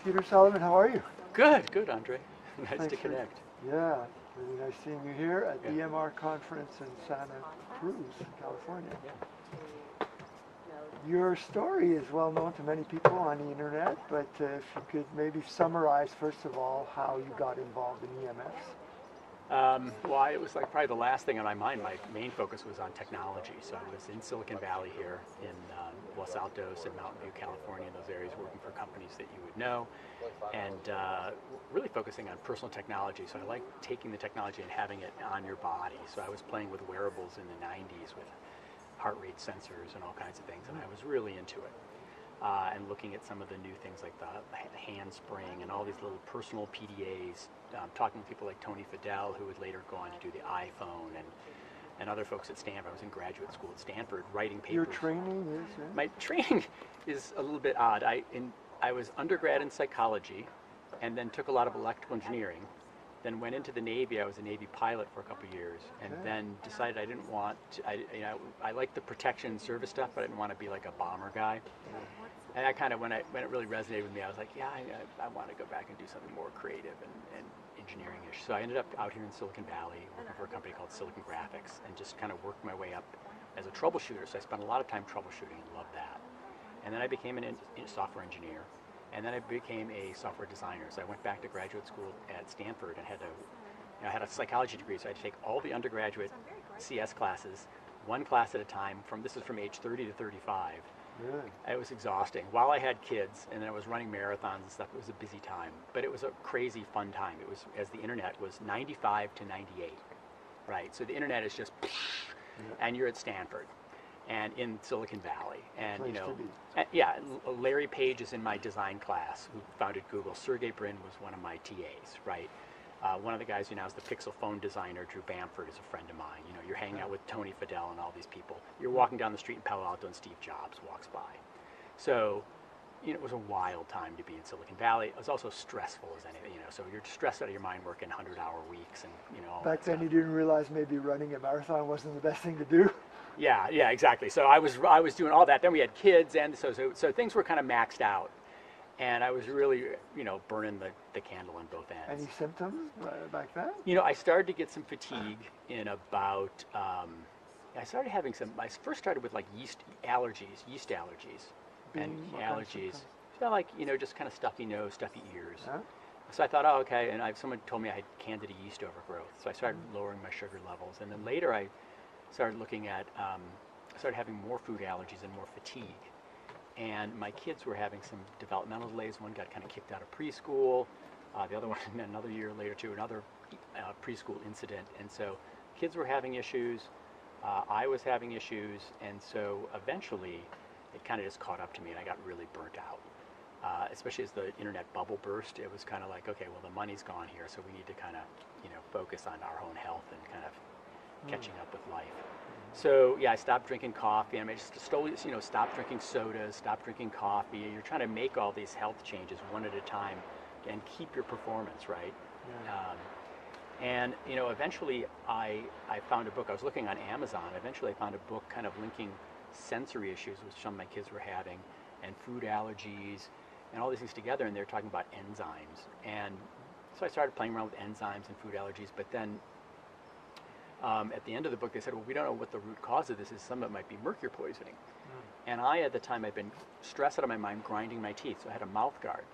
Peter Sullivan, how are you? Good, good, Andre. Nice Thanks to connect. Yeah, really nice seeing you here at the Yeah. EMR conference in Santa Cruz, California. Yeah. Your story is well known to many people on the internet, but if you could maybe summarize, first of all, how you got involved in EMS. Well, it was like probably the last thing on my mind. My main focus was on technology. So I was in Silicon Valley here in Los Altos and Mountain View, California, in those areas, working for companies that you would know, and really focusing on personal technology. So I like taking the technology and having it on your body. So I was playing with wearables in the 90s with heart rate sensors and all kinds of things, and I was really into it. And looking at some of the new things like the hand spring and all these little personal PDAs, talking with people like Tony Fadell, who would later go on to do the iPhone, and other folks at Stanford. I was in graduate school at Stanford writing papers. Your training is? My training is a little bit odd. I was undergrad in psychology and then took a lot of electrical engineering, then went into the Navy. I was a Navy pilot for a couple of years, and then decided I didn't want to, I liked the protection service stuff, but I didn't want to be like a bomber guy. And I kind of, when it really resonated with me, I was like, yeah, I want to go back and do something more creative and engineering-ish. So I ended up out here in Silicon Valley working for a company called Silicon Graphics and just kind of worked my way up as a troubleshooter. So I spent a lot of time troubleshooting and loved that. And then I became a software engineer. And then I became a software designer. So I went back to graduate school at Stanford and I had a psychology degree, so I had to take all the undergraduate CS classes, one class at a time. This is from age 30 to 35. Really? It was exhausting. While I had kids and then I was running marathons and stuff, it was a busy time. But it was a crazy fun time. It was, as the internet was 95 to 98, right? So the internet is just, and you're at Stanford and in Silicon Valley. And Larry Page is in my design class, who founded Google. Sergey Brin was one of my TAs, right? One of the guys who now is the Pixel phone designer, Drew Bamford, is a friend of mine. You know, you're hanging out with Tony Fadell and all these people. You're walking down the street in Palo Alto and Steve Jobs walks by. So, it was a wild time to be in Silicon Valley. It was also stressful as anything, so you're stressed out of your mind working 100-hour weeks and, all Back that then stuff. you didn't realize maybe running a marathon wasn't the best thing to do? Yeah, exactly. So I was doing all that. Then we had kids, and so things were kind of maxed out. And I was really, burning the candle on both ends. Any symptoms back then? I started to get some fatigue in about, I started having I first started with like yeast allergies, and allergies. So like, just kind of stuffy nose, stuffy ears. Huh? So I thought, oh, okay, and someone told me I had candida yeast overgrowth. So I started lowering my sugar levels. And then later I started looking at, I started having more food allergies and more fatigue. And my kids were having some developmental delays. One got kind of kicked out of preschool. The other one, another year later, to another preschool incident. And so kids were having issues. I was having issues. And so eventually, it kind of just caught up to me, and I got really burnt out. Especially as the internet bubble burst, it was kind of like, okay, well, the money's gone here, so we need to kind of, focus on our own health and kind of catching up with life. So I stopped drinking coffee. I just slowly, stopped drinking sodas, stopped drinking coffee. You're trying to make all these health changes one at a time and keep your performance, right? Yeah. And eventually I found a book. I was looking on Amazon. Eventually I found a book kind of linking sensory issues which some of my kids were having, and food allergies, and all these things together. And they're talking about enzymes. And so I started playing around with enzymes and food allergies. But then at the end of the book, they said, well, we don't know what the root cause of this is. Some of it might be mercury poisoning. And at the time, I'd been stressed out of my mind grinding my teeth. So I had a mouth guard.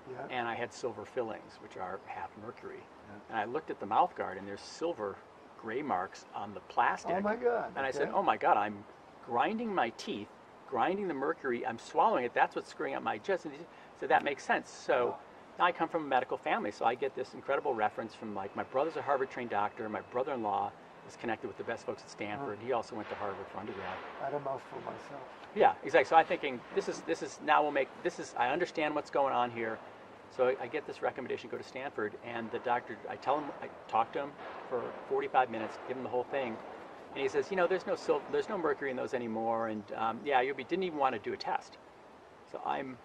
Yeah. And I had silver fillings, which are half mercury. Yeah. And I looked at the mouth guard, and there's silver gray marks on the plastic. Oh, my God. And I said, oh, my God, I'm grinding my teeth, grinding the mercury. I'm swallowing it. That's what's screwing up my chest. So that makes sense. So now I come from a medical family, so I get this incredible reference from, like, my brother's a Harvard-trained doctor. My brother-in-law is connected with the best folks at Stanford. He also went to Harvard for undergrad. I had a mouthful myself. Yeah, exactly. So I'm thinking, I understand what's going on here. So I get this recommendation, go to Stanford, and the doctor, I talk to him for 45 minutes, give him the whole thing, and he says, there's no mercury in those anymore, and didn't even want to do a test. So I'm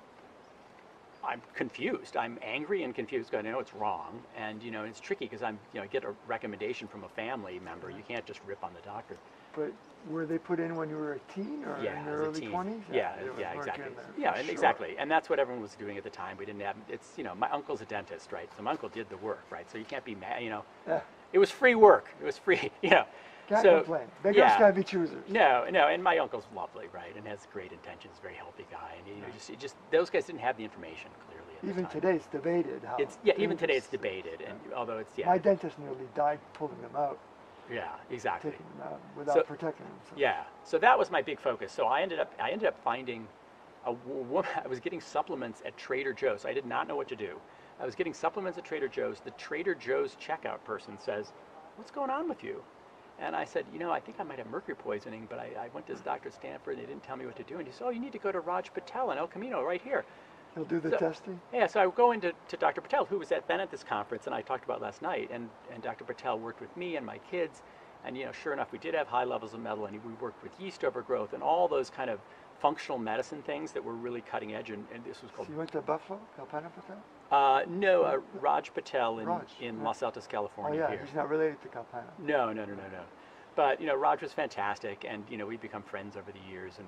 confused. I'm angry and confused because I know it's wrong, and it's tricky because I get a recommendation from a family member. You can't just rip on the doctor. But were they put in when you were a teen or Yeah, in your as a early teen. 20s? Yeah, they yeah, weren't exactly. in there, Yeah, for and sure. exactly. And that's what everyone was doing at the time. We didn't have, it's, you know, my uncle's a dentist, right? So my uncle did the work, right? So you can't be mad, you know. Yeah, It was free work. It was free, you know. can't So, complain. Beggars yeah. can't be choosers. No, no, and my uncle's lovely, right? And has great intentions, very healthy guy. And, you know, just those guys didn't have the information clearly at the Even time. today it's debated how. It's, yeah, even today it's dangerous- debated. And although it's, yeah. My dentist nearly died pulling them out, Yeah, exactly. taking them out without So- protecting them. So. Yeah, so that was my big focus. So I ended up finding a woman. I was getting supplements at Trader Joe's. I did not know what to do. I was getting supplements at Trader Joe's. The Trader Joe's checkout person says, "What's going on with you?" And I said, "You know, I think I might have mercury poisoning, but I went to this doctor at Stanford and they didn't tell me what to do." And he said, "Oh, you need to go to Raj Patel in El Camino right here." He'll do the So- testing. Yeah, so I would go into Dr. Patel, who was then at this conference, and I talked about last night, and Dr. Patel worked with me and my kids, and you know, sure enough, we did have high levels of metal, and we worked with yeast overgrowth and all those kind of functional medicine things that were really cutting edge, and this was called, So you went to Buffalo, Calpana Patel? no, Raj Patel in Raj, yeah. Los Altos, Oh California yeah, here. he's not related to Calpana. No. But you know, Raj was fantastic, and you know, we've become friends over the years.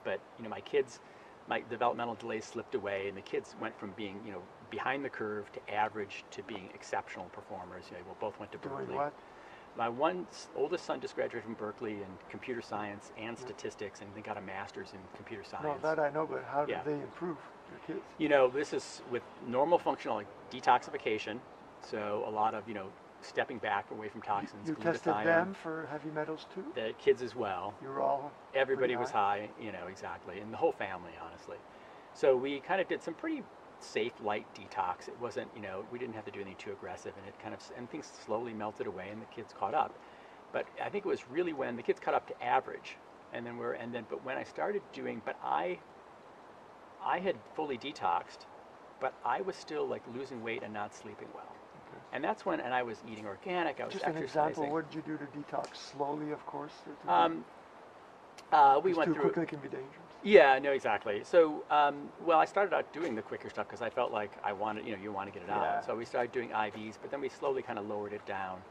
But you know, my kids, my developmental delays slipped away, and the kids went from being, you know, behind the curve to average to being exceptional performers. You know, we both went to Doing Berkeley. what? My oldest son just graduated from Berkeley in computer science and statistics, and they got a master's in computer No, science. that I know, but how Yeah. did they improve your kids? You know, this is with normal functional like detoxification. So a lot of, you know, stepping back away from toxins. You tested glutathione. them for heavy metals too? The kids as well. You were all Everybody pretty was high, you know, exactly, and the whole family, honestly. So we kind of did some pretty safe, light detox. It wasn't, you know, we didn't have to do anything too aggressive, and it kind of, and things slowly melted away, and the kids caught up. But I think it was really when the kids caught up to average, but when I started doing, but I had fully detoxed, but I was still like losing weight and not sleeping well. Okay. And that's when, and I was eating organic, I was Just an exercising. example, what did you do to detox? Slowly, of course. We went too through. quickly can be dangerous. Yeah, no, exactly. So, well, I started out doing the quicker stuff because I felt like I wanted, you know, you want to get it Yeah. out. So we started doing IVs, but then we slowly kind of lowered it down.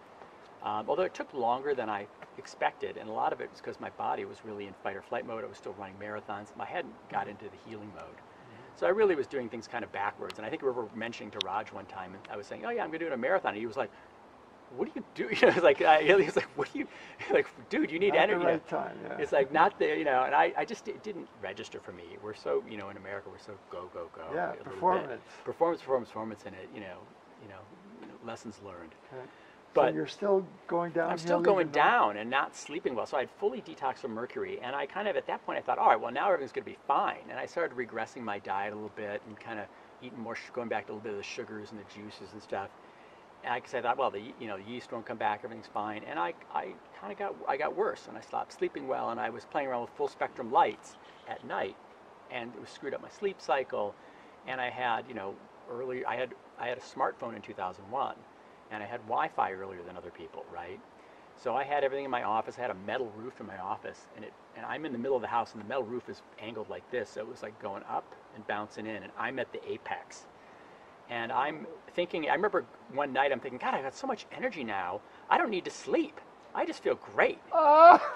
Although it took longer than I expected, and a lot of it was because my body was really in fight or flight mode. I was still running marathons. I hadn't got into the healing mode. So I really was doing things kind of backwards. And I think we were mentioning to Raj one time, and I was saying, "Oh yeah, I'm going to do a marathon." And he was like, "What do you do?" You know, he was like, "What do you?" Like, dude, you need Not energy. the right time, yeah. It's like not the, you know, and I just, it didn't register for me. We're so, you know, in America, we're so go. Yeah, a little bit. performance. Performance, and it, you know, lessons learned. Okay. But so you're still going down. I'm still going down and not sleeping well. So I'd fully detoxed from mercury, and I kind of, at that point, I thought, all right, well, now everything's going to be fine. And I started regressing my diet a little bit and kind of eating more, going back to a little bit of the sugars and the juices and stuff. And I thought, well, the yeast won't come back, everything's fine. And I kind of got worse, and I stopped sleeping well, and I was playing around with full spectrum lights at night, and it was screwed up my sleep cycle. And I had, you know, I had a smartphone in 2001. And I had Wi-Fi earlier than other people, right? So I had everything in my office. I had a metal roof in my office, and I'm in the middle of the house, and the metal roof is angled like this, so it was like going up and bouncing in, and I'm at the apex. And I'm thinking, I remember one night I'm thinking, God, I got so much energy now. I don't need to sleep. I just feel great.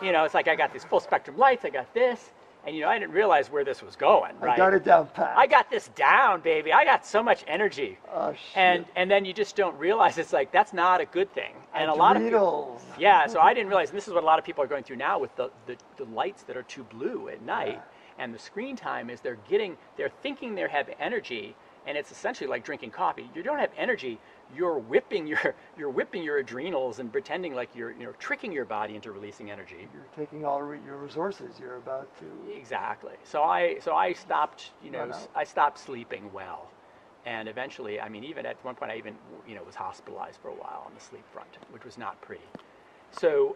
You know, it's like I got these full spectrum lights. I got this. And, you know, I didn't realize where this was going, right? I got it down pat. I got this down, baby. I got so much energy. Oh, shit. And then you just don't realize it's like, that's not a good thing. And a lot of people, yeah, so I didn't realize, and this is what a lot of people are going through now with the lights that are too blue at night, and the screen time is they're thinking they have energy, and it's essentially like drinking coffee. You don't have energy. You're whipping your adrenals and pretending like you're tricking your body into releasing energy. You're taking all your resources. You're about to. Exactly. So I stopped. I stopped sleeping well, and eventually, I mean, even at one point, I even was hospitalized for a while on the sleep front, which was not pretty. So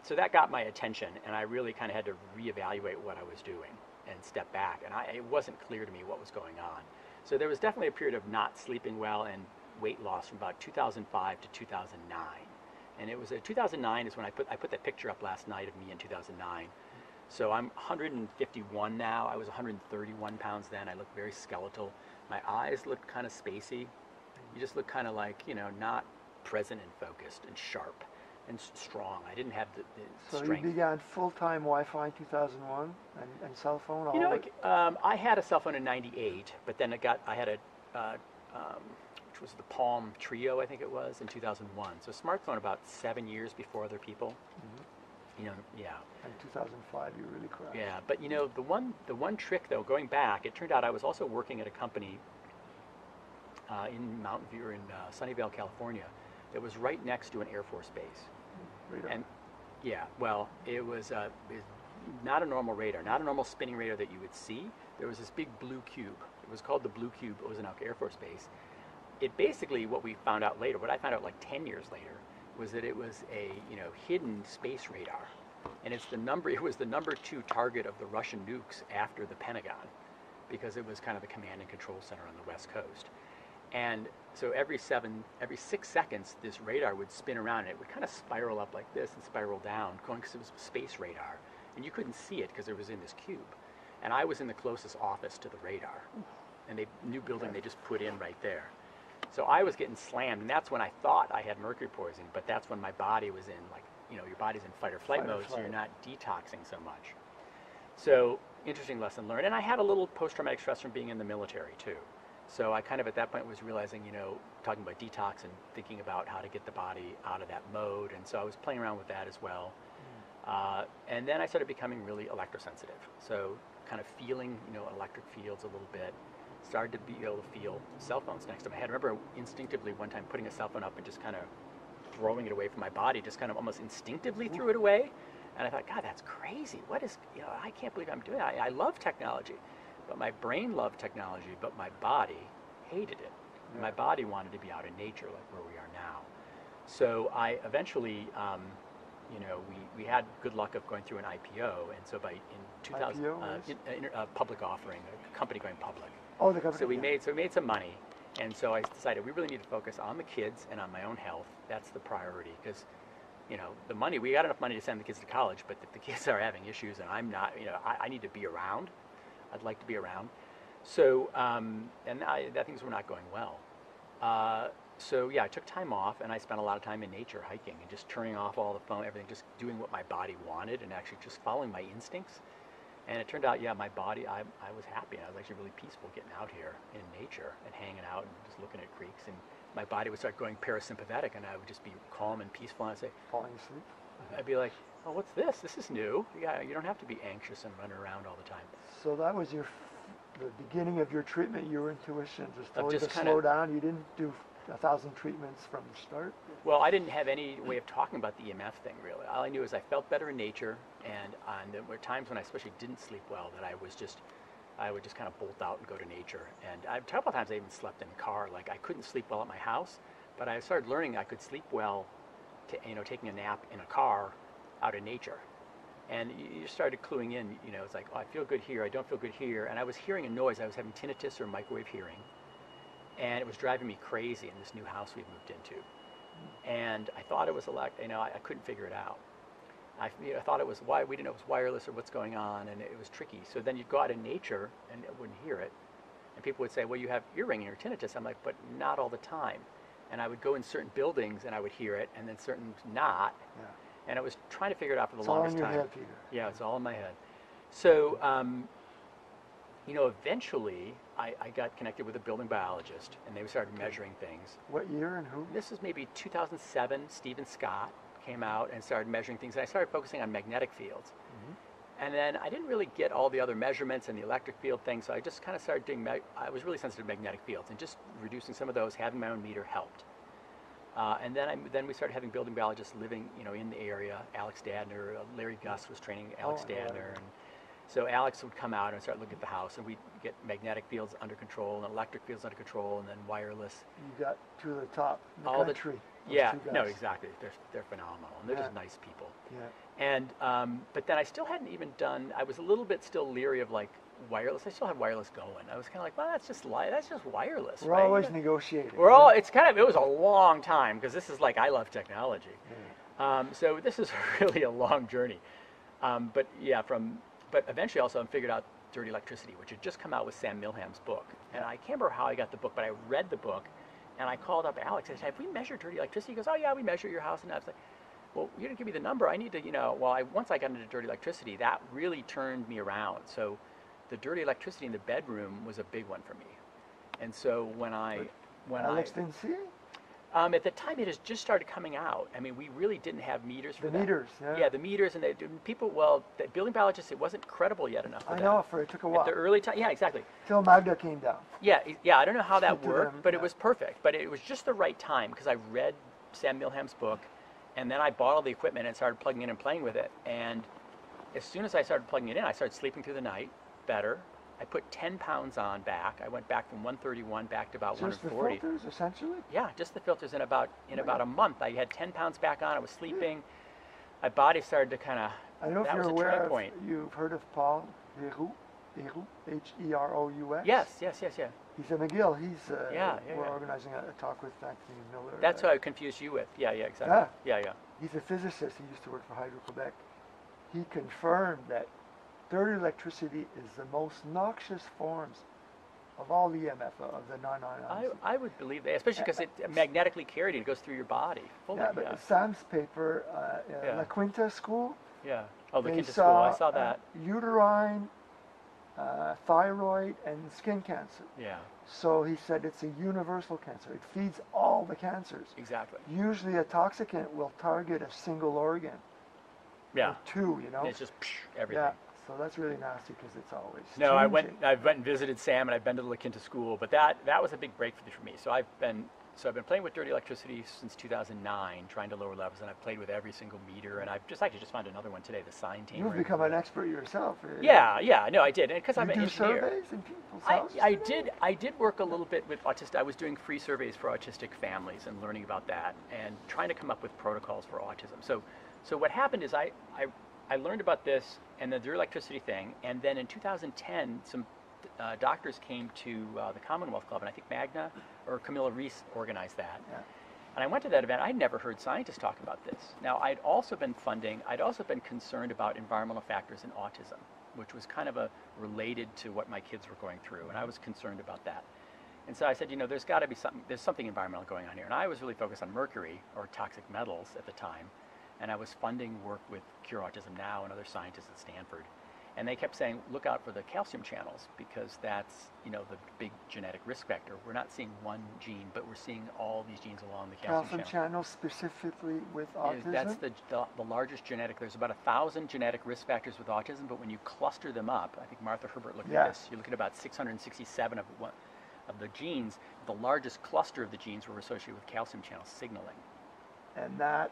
so that got my attention, and I really kind of had to reevaluate what I was doing and step back. And it wasn't clear to me what was going on. So there was definitely a period of not sleeping well and weight loss from about 2005 to 2009. And it was 2009 is when I put that picture up last night of me in 2009. So I'm 151 now. I was 131 pounds then. I look very skeletal. My eyes look kind of spacey. You just look kind of like, not present and focused and sharp. and strong. I didn't have the So strength. you began full-time Wi-Fi in 2001 and cell phone? You know, like, I had a cell phone in '98, but then I had a, which was the Palm Trio, I think it was, in 2001. So smartphone about 7 years before other people. Mm-hmm. You know, yeah. In 2005, you really crashed. Yeah, but you know, the one trick though, going back, it turned out I was also working at a company in Mountain View, or in Sunnyvale, California, that was right next to an Air Force base. Radar. And yeah, well, it was not a normal radar, not a normal spinning radar that you would see. There was this big blue cube. It was called the Blue Cube. It was an Air Force base. It basically, what we found out later, what I found out like 10 years later, was that it was a hidden space radar, and it was the number 2 target of the Russian nukes after the Pentagon, because it was kind of the command and control center on the West Coast. And so every 6 seconds, this radar would spin around, and it would kind of spiral up like this and spiral down, going, because it was space radar, and you couldn't see it because it was in this cube. And I was in the closest office to the radar, and new building they just put in right there. So I was getting slammed, and that's when I thought I had mercury poisoning, but that's when my body was in, like, your body's in fight or flight mode, so you're not detoxing so much. So, interesting lesson learned. And I had a little post-traumatic stress from being in the military, too. So I kind of, at that point, was realizing, talking about detox and thinking about how to get the body out of that mode, and so I was playing around with that as well. And then I started becoming really electrosensitive. So kind of feeling, electric fields a little bit. Started to be able to feel cell phones next to my head. I remember instinctively one time putting a cell phone up and just kind of throwing it away from my body, just kind of almost instinctively threw it away. And I thought, God, that's crazy. What is, I can't believe I'm doing that. I love technology. But my brain loved technology, but my body hated it. Yeah. My body wanted to be out in nature, like where we are now. So I eventually, we had good luck of going through an IPO, and so in 2000, a public offering, a company going public. Oh, the company. So we made some money, and so I decided we really need to focus on the kids and on my own health. That's the priority, because the money, we got enough money to send the kids to college, but if the kids are having issues and I'm not, I need to be around. I'd like to be around. So, things were not going well. So yeah, I took time off, and I spent a lot of time in nature, hiking, and just turning off all the phone, everything, just doing what my body wanted, and actually just following my instincts. And it turned out, yeah, my body, I was happy. I was actually really peaceful getting out here in nature and hanging out and just looking at creeks. And my body would start going parasympathetic, and I would just be calm and peaceful. And I'd say, falling asleep. I'd be like, oh, what's this? This is new. Yeah, you don't have to be anxious and run around all the time. So that was the beginning of your treatment. Your intuition just told you to kinda slow down. You didn't do 1,000 treatments from the start. Well, I didn't have any way of talking about the EMF thing, really. All I knew is I felt better in nature, and there were times when I especially didn't sleep well that I would just kind of bolt out and go to nature. And a couple of times I even slept in the car. Like, I couldn't sleep well at my house, but I started learning I could sleep well taking a nap in a car out in nature. And you started cluing in, it's like, oh, I feel good here, I don't feel good here. And I was hearing a noise. I was having tinnitus or microwave hearing. And it was driving me crazy in this new house we moved into. And I thought it was I couldn't figure it out. I thought it was we didn't know it was wireless or what's going on, and it was tricky. So then you'd go out in nature and I wouldn't hear it. And people would say, well, you have ear ringing or tinnitus. I'm like, but not all the time. And I would go in certain buildings and I would hear it, and then certain not. Yeah. And I was trying to figure it out for the longest time. It's all in your head, Peter. Yeah, it's all in my head. So, eventually I got connected with a building biologist, and they started measuring things. What year and who? This was maybe 2007. Stephen Scott came out and started measuring things, and I started focusing on magnetic fields. Mm-hmm. And then I didn't really get all the other measurements and the electric field thing, so I just kind of started doing, I was really sensitive to magnetic fields, and just reducing some of those, having my own meter helped. And then we started having building biologists living, in the area. Alex Dadner, Larry Gus was training Alex Dadner, and so Alex would come out and start looking at the house, and we'd get magnetic fields under control and electric fields under control, and then wireless. You got to the top in the all country. Yeah, no, exactly. They're phenomenal, and they're just nice people. Yeah. And but then I still hadn't even done. I was a little bit still leery of like wireless. I still had wireless going. I was kind of like, well, that's just wireless. We're always negotiating. It was a long time, because this is like, I love technology. Yeah. So this is really a long journey. But eventually also I figured out Dirty Electricity, which had just come out with Sam Milham's book. And I can't remember how I got the book, but I read the book, and I called up Alex. I said, have we measured dirty electricity? He goes, oh yeah, we measure your house. And I was like, well, you didn't give me the number. I need to, once I got into dirty electricity, that really turned me around. So the dirty electricity in the bedroom was a big one for me. And so Alex didn't see it? At the time, it has just started coming out. I mean, we really didn't have meters for The that. meters, yeah. Yeah, the meters, and the building biologists, it wasn't credible yet enough for I that. know, it took a while. At the early time, yeah, exactly. Till Magda came down. Yeah, I don't know how that Speak to worked, them, but yeah. it was perfect. But it was just the right time, because I read Sam Milham's book, and then I bought all the equipment and started plugging in and playing with it. And as soon as I started plugging it in, I started sleeping through the night better. I put 10 pounds on back. I went back from 131 back to about Just 140. the filters, essentially? Yeah, just the filters. In about a month, I had 10 pounds back on. I was sleeping. My body started to kind of. I don't know if That was you're a aware turning of, point. you've heard of Paul Heroux, H-E-R-O-U-X? Yes. He's in McGill. Yeah. We're organizing a talk with Anthony Miller. That's who I confused you with. Yeah, exactly. Yeah. He's a physicist. He used to work for Hydro-Quebec. He confirmed that dirty electricity is the most noxious forms of all EMF, of the non-ions. I would believe that, especially because it's magnetically carried and it goes through your body. But Sam's paper, La Quinta School, Yeah. Oh, the they Quinta School. I saw that. Uterine, thyroid, and skin cancer. Yeah. So he said it's a universal cancer. It feeds all the cancers. Exactly. Usually a toxicant will target a single organ. Yeah. Or two, And it's just everything. Yeah. So that's really nasty because it's always No, I changing. went and visited Sam, and I've been to the La Quinta School, but that was a big breakthrough for me. So I've been playing with dirty electricity since 2009, trying to lower levels, and I've played with every single meter, and I've just found another one today, the sine tamer. You've become an expert yourself. Yeah, no, I did, because I'm an do engineer. surveys in people's houses? I did work a little bit with autistic. I was doing free surveys for autistic families and learning about that, and trying to come up with protocols for autism. So what happened is I learned about this and the dirty electricity thing, and then in 2010, some doctors came to the Commonwealth Club, and I think Magna or Camilla Reese organized that. Yeah. And I went to that event. I'd never heard scientists talk about this. Now, I'd also been concerned about environmental factors in autism, which was kind of related to what my kids were going through, and I was concerned about that. And so I said, there's got to be something environmental going on here. And I was really focused on mercury, or toxic metals at the time, and I was funding work with Cure Autism Now and other scientists at Stanford. And they kept saying, look out for the calcium channels, because that's, the big genetic risk factor. We're not seeing one gene, but we're seeing all these genes along the calcium channel. Channels specifically with autism? That's the largest genetic. There's about 1,000 genetic risk factors with autism, but when you cluster them up, I think Martha Herbert looked at this, you look at about 667 of the genes. The largest cluster of the genes were associated with calcium channel signaling. And that...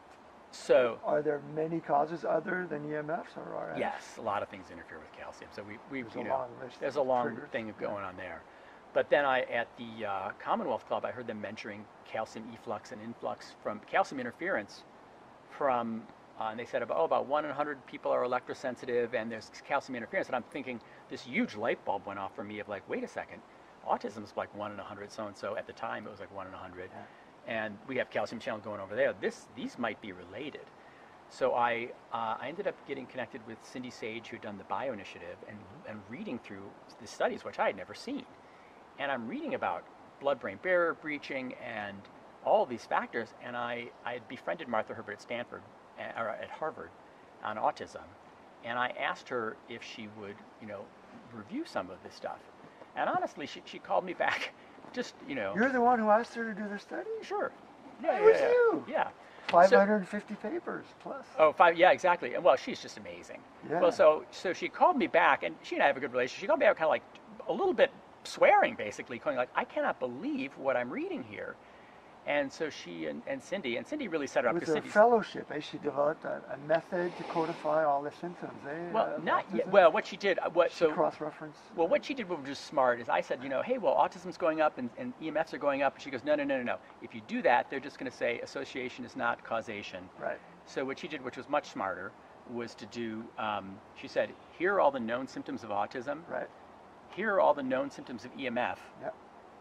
So, are there many causes other than EMFs or RFs? Yes, a lot of things interfere with calcium. So there's a long triggers. thing going on there. But then at the Commonwealth Club, I heard them measuring calcium efflux and influx from calcium interference from, and they said about 1 in 100 people are electrosensitive, and there's calcium interference. And I'm thinking, this huge light bulb went off for me of like, wait a second, autism is like 1 in 100 so-and-so. At the time, it was like 1 in 100. Yeah. And we have calcium channel going over there. These might be related. So I ended up getting connected with Cindy Sage, who had done the Bio Initiative, and reading through the studies, which I had never seen. And I'm reading about blood-brain barrier breaching and all these factors. And I had befriended Martha Herbert at Stanford, or at Harvard, on autism. And I asked her if she would, review some of this stuff. And honestly, she called me back. You're the one who asked her to do the study? Sure. Yeah, it was you. Yeah. 550 papers plus. Yeah, exactly. And well, she's just amazing. Yeah. Well, so she called me back, and she and I have a good relationship. She called me back kind of like a little bit swearing, basically, calling like, I cannot believe what I'm reading here. And so she and Cindy really set her up. It was a fellowship. She developed a method to codify all the symptoms. Well, not yet. Well, what she did, cross-reference. Well, what she did, what was just smart, is I said, hey, well, autism's going up and EMFs are going up. And she goes, no. If you do that, they're just going to say association is not causation. Right. So what she did, which was much smarter, was to do. She said, here are all the known symptoms of autism. Right. Here are all the known symptoms of EMF. Yep.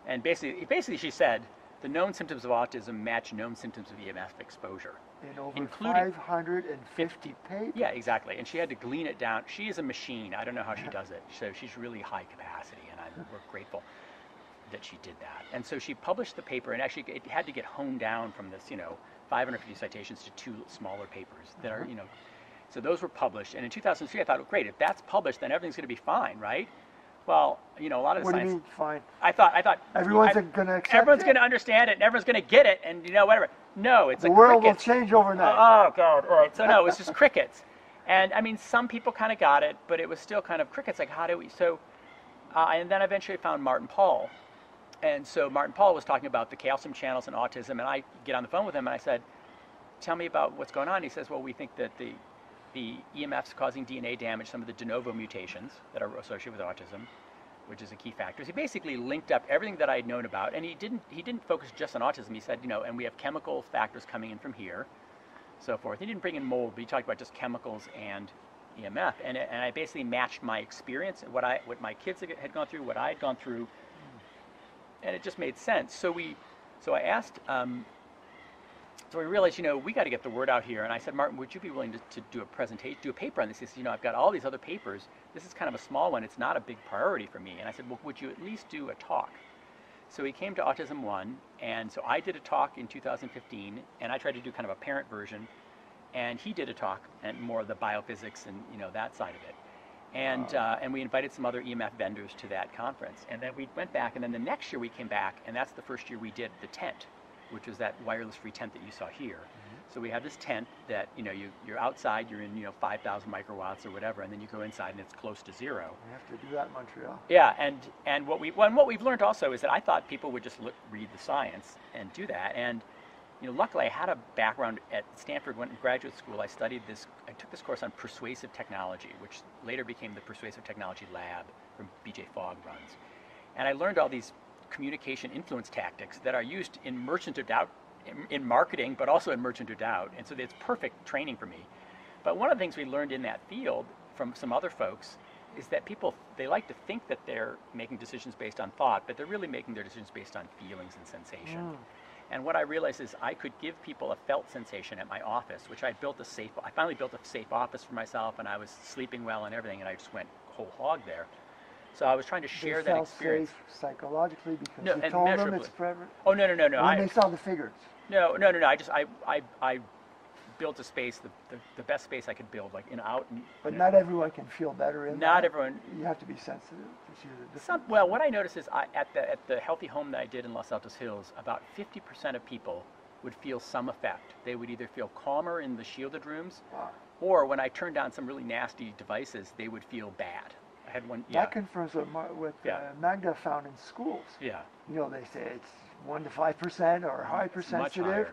And basically, she said, the known symptoms of autism match known symptoms of EMF exposure. In over 550 papers. Yeah, exactly. And she had to glean it down. She is a machine. I don't know how she does it. So she's really high capacity, and we're grateful. that she did that. And so she published the paper, and actually it had to get honed down from this, 550 citations to 2 smaller papers that are, so those were published. And in 2003, I thought, oh, great, if that's published, then everything's going to be fine, right? Well, a lot of the What science. do you mean, fine? I thought everyone's going to accept everyone's it? going to understand it, and everyone's going to get it, and whatever. No, it's the like world crickets. will change overnight. Oh God! All right. So no, it was just crickets, and I mean, some people kind of got it, but it was still kind of crickets. Like, how do we? So, and then I eventually found Martin Pall, and so Martin Pall was talking about the calcium channels and autism, and I get on the phone with him, and I said, "Tell me about what's going on." He says, "Well, we think that the EMFs causing DNA damage, some of the de novo mutations that are associated with autism, which is a key factor." So he basically linked up everything that I had known about, and he didn't focus just on autism. He said, and we have chemical factors coming in from here, so forth. He didn't bring in mold, but he talked about just chemicals and EMF, and I basically matched my experience, what my kids had gone through, what I had gone through, and it just made sense. So I asked. So we realized, we got to get the word out here. And I said, Martin, would you be willing to do a presentation, do a paper on this? He said, I've got all these other papers. This is kind of a small one. It's not a big priority for me. And I said, well, would you at least do a talk? So he came to Autism 1, and so I did a talk in 2015, and I tried to do kind of a parent version, and he did a talk, and more of the biophysics and, that side of it. And we invited some other EMF vendors to that conference. And then we went back, and then the next year we came back, and that's the first year we did the tent, which was that wireless free tent that you saw here. So we have this tent that, you're outside, you're in, 5,000 microwatts or whatever, and then you go inside and it's close to zero. We have to do that in Montreal. Yeah, and what we've learned also is that I thought people would just read the science and do that. And, luckily I had a background at Stanford. When in graduate school, I took this course on persuasive technology, which later became the Persuasive Technology Lab from BJ Fogg runs. And I learned all these communication influence tactics that are used in merchant of doubt, in marketing, but also in merchant of doubt. And so it's perfect training for me. But one of the things we learned in that field from some other folks is that people, they like to think that they're making decisions based on thought, but they're really making their decisions based on feelings and sensation. And what I realized is I could give people a felt sensation at my office, which I finally built a safe office for myself, and I was sleeping well and everything, and I just went whole hog there. So I was trying to share that experience. Safe psychologically because No, you and told them measurably. it's forever. Oh, no. When they saw the figures. No. I built a space, the best space I could build, like out. But not everyone can feel better in that. Not everyone. You have to be sensitive to see the difference. Well, what I noticed is at the healthy home that I did in Los Altos Hills, about 50% of people would feel some effect. They would either feel calmer in the shielded rooms, or when I turned on some really nasty devices, they would feel bad. I had one. Yeah. That confirms what Magda found in schools. Yeah. They say it's 1 to 5% or hypersensitive.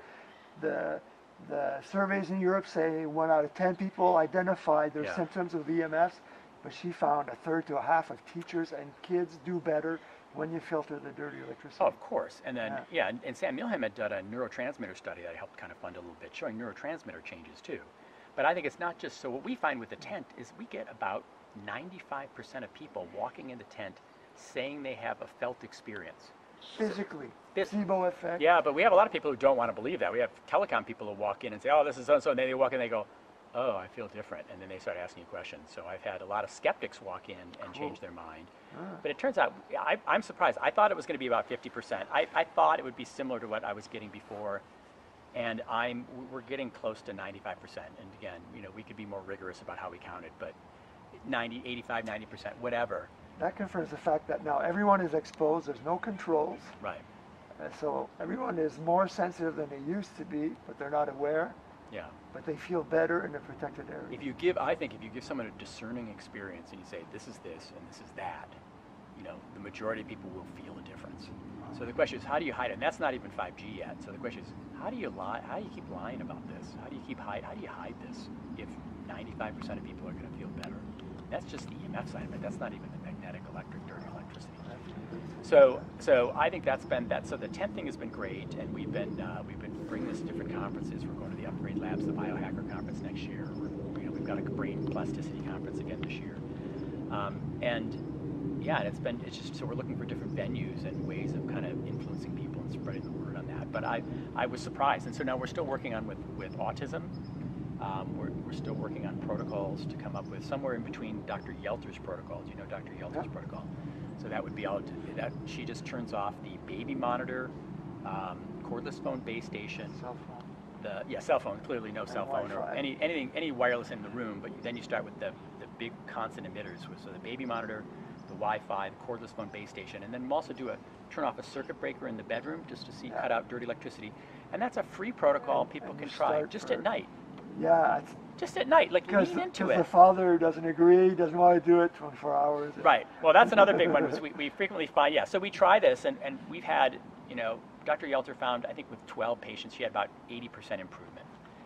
The surveys in Europe say 1 out of 10 people identify their symptoms of EMFs, but she found a third to a half of teachers and kids do better when you filter the dirty electricity. Oh, of course. And then, and Sam Milham had done a neurotransmitter study that I helped kind of fund a little bit, showing neurotransmitter changes too. But I think it's not just, so what we find with the tent is we get about 95% of people walking in the tent saying they have a felt experience. Physically. Placebo effect. Yeah, but we have a lot of people who don't want to believe that. We have telecom people who walk in and say, oh, this is so-and-so, and then they walk in and they go, oh, I feel different, and then they start asking you questions. So I've had a lot of skeptics walk in and change their mind. But it turns out, I'm surprised. I thought it was going to be about 50%. I thought it would be similar to what I was getting before, and we're getting close to 95%. And again, we could be more rigorous about how we count it, but 85, 90%, whatever. That confirms the fact that now everyone is exposed. There's no controls. Right. So everyone is more sensitive than they used to be, but they're not aware. Yeah. But they feel better in a protected area. I think if you give someone a discerning experience and you say, this is this and this is that, the majority of people will feel a difference. So the question is, how do you hide it? And that's not even 5G yet. So the question is, how do you lie? How do you keep lying about this? How do you hide this if 95% of people are going to feel better? That's just the EMF side of it. That's not even the magnetic, electric, dirty electricity. So I think that's been that. So the tent thing has been great, and we've been bringing this to different conferences. We're going to the Upgrade Labs, the Biohacker Conference next year. We've got a brain plasticity conference again this year, and it's just so we're looking for different venues and ways of kind of influencing people and spreading the word on that. But I was surprised, and so now we're still working on with autism. We're still working on protocols to come up with somewhere in between Dr. Yelter's protocol. Do you know Dr. Yelter's protocol? So that would be all. That she just turns off the baby monitor, cordless phone base station. Cell phone. Cell phone. Clearly no cell phone or Wi-Fi. any wireless in the room. But then you start with the big constant emitters. So the baby monitor, the Wi-Fi, the cordless phone base station, and then we'll also turn off a circuit breaker in the bedroom just to cut out dirty electricity. And that's a free protocol people can try just at night. Yeah. Just at night, like lean into it. Because the father doesn't agree, doesn't want to do it 24 hours. Right. Well, that's another big one. We frequently find, so we try this, and we've had, Dr. Yelter found, I think with 12 patients, she had about 80% improvement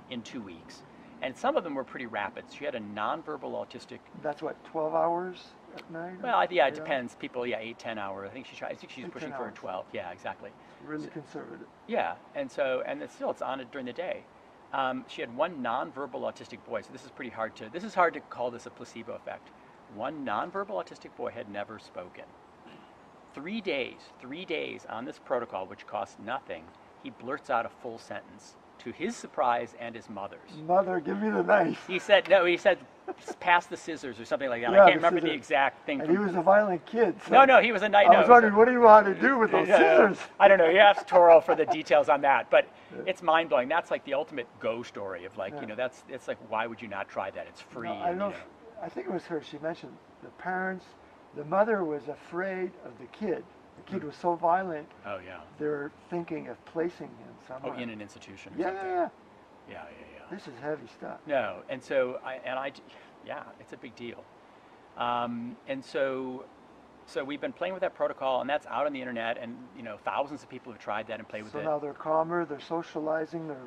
in 2 weeks. And some of them were pretty rapid. She had a nonverbal autistic. That's what, 12 hours at night? Well, it depends. People, 8, 10 hours. I think she's pushing for a 12. Yeah, exactly. Really conservative. Yeah, and it's on it during the day. She had one nonverbal autistic boy, so this is hard to call this a placebo effect. One nonverbal autistic boy had never spoken. 3 days on this protocol, which costs nothing, he blurts out a full sentence, to his surprise and his mother's. Mother, give me the knife. He said, pass the scissors or something like that. Yeah, I can't remember the exact thing. And he was a violent kid. So no, he was a night. I was wondering, what do you want to do with those scissors? I don't know. You asked Toro for the details on that, but it's mind-blowing. That's like the ultimate go story of it's like, why would you not try that? It's free. No, I don't know. I think it was her. She mentioned the mother was afraid of the kid. The kid was so violent. Oh, yeah. They're thinking of placing him somewhere. Oh, in an institution or something. Yeah. This is heavy stuff. No, and so it's a big deal. And so we've been playing with that protocol, and that's out on the internet, and thousands of people have tried that and played with it. So now they're calmer, they're socializing, they're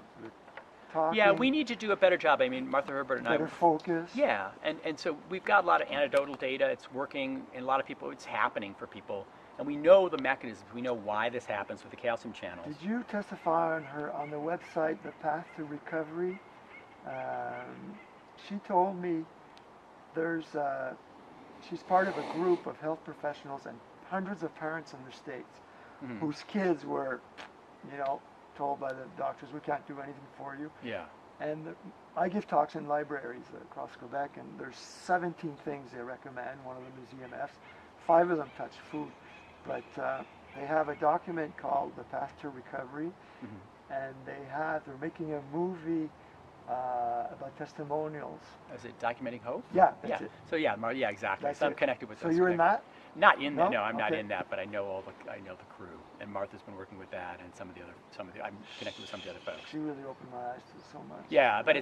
talking. Yeah, we need to do a better job. I mean, Martha Herbert and better focus. Yeah, and so we've got a lot of anecdotal data. It's working, and a lot of people, it's happening for people. And we know the mechanisms. We know why this happens with the calcium channels. Did you testify on the website, The Path to Recovery? She told me she's part of a group of health professionals and hundreds of parents in the States whose kids were, told by the doctors, we can't do anything for you. Yeah. And I give talks in libraries across Quebec, and there's 17 things they recommend. One of them is EMFs. 5 of them touch food. But they have a document called The Path to Recovery, and they're making a movie about testimonials. Is it documenting hope? Yeah, that's it. So exactly. That's so I'm connected with. So you're in that? Not in that. No, I'm not in that. But I know the crew, and Martha's been working with that, and some of the I'm connected with some of the other folks. She really opened my eyes to so much. Yeah, but